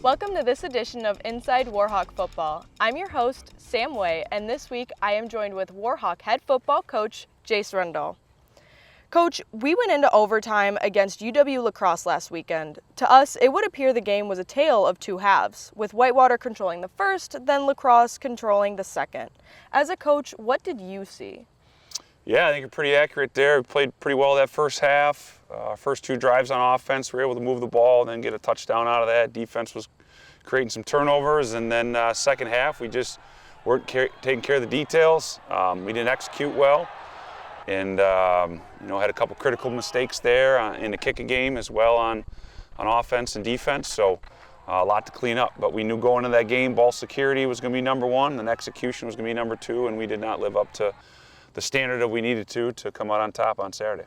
Welcome to this edition of Inside Warhawk Football. I'm your host, Sam Way, and this week I am joined with Warhawk head football coach, Jace Rendell. Coach, we went into overtime against UW La Crosse last weekend. To us, it would appear the game was a tale of two halves, with Whitewater controlling the first, then La Crosse controlling the second. As a coach, what did you see? Yeah, I think you're pretty accurate there. We played pretty well that first half. First two drives on offense, we were able to move the ball and then get a touchdown out of that. Defense was creating some turnovers, and then second half, we just weren't taking care of the details. We didn't execute well, and had a couple critical mistakes there in the kicking game as well on offense and defense. So a lot to clean up. But we knew going into that game, ball security was going to be number one, and execution was going to be number two, and we did not live up to the standard that we needed to come out on top on Saturday.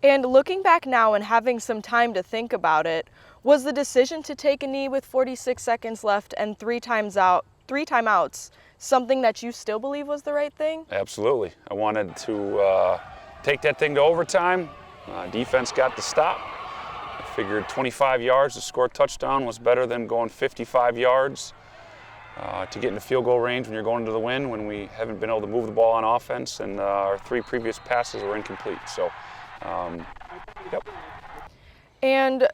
And looking back now and having some time to think about it, was the decision to take a knee with 46 seconds left and three timeouts something that you still believe was the right thing? Absolutely. I wanted to take that thing to overtime. Defense got the stop. I figured 25 yards to score a touchdown was better than going 55 yards. To get in the field goal range when you're going to the win, when we haven't been able to move the ball on offense, and our three previous passes were incomplete. So, yep. And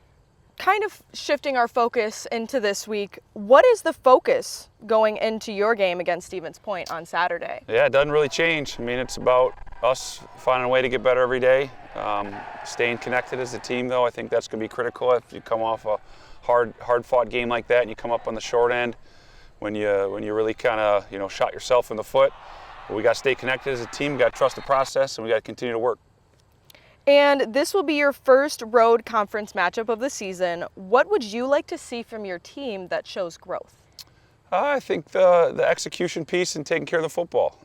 kind of shifting our focus into this week, what is the focus going into your game against Stevens Point on Saturday? Yeah, it doesn't really change. I mean, it's about us finding a way to get better every day. Staying connected as a team, though, I think that's going to be critical. If you come off a hard-fought game like that and you come up on the short end, when you really kind of shot yourself in the foot. But we got to stay connected as a team, we got to trust the process, and we got to continue to work. And this will be your first road conference matchup of the season. What would you like to see from your team that shows growth? I think the execution piece and taking care of the football.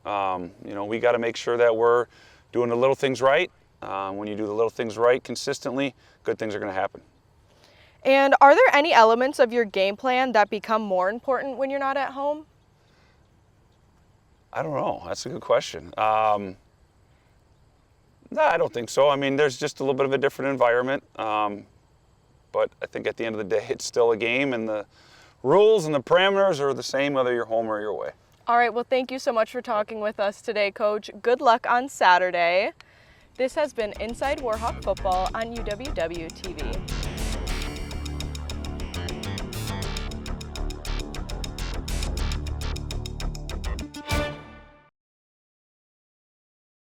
We got to make sure that we're doing the little things right. When you do the little things right consistently, good things are going to happen. And are there any elements of your game plan that become more important when you're not at home? I don't know. That's a good question. No, I don't think so. I mean, there's just a little bit of a different environment. But I think at the end of the day, it's still a game, and the rules and the parameters are the same whether you're home or you're away. All right. Well, thank you so much for talking with us today, Coach. Good luck on Saturday. This has been Inside Warhawk Football on UWW TV.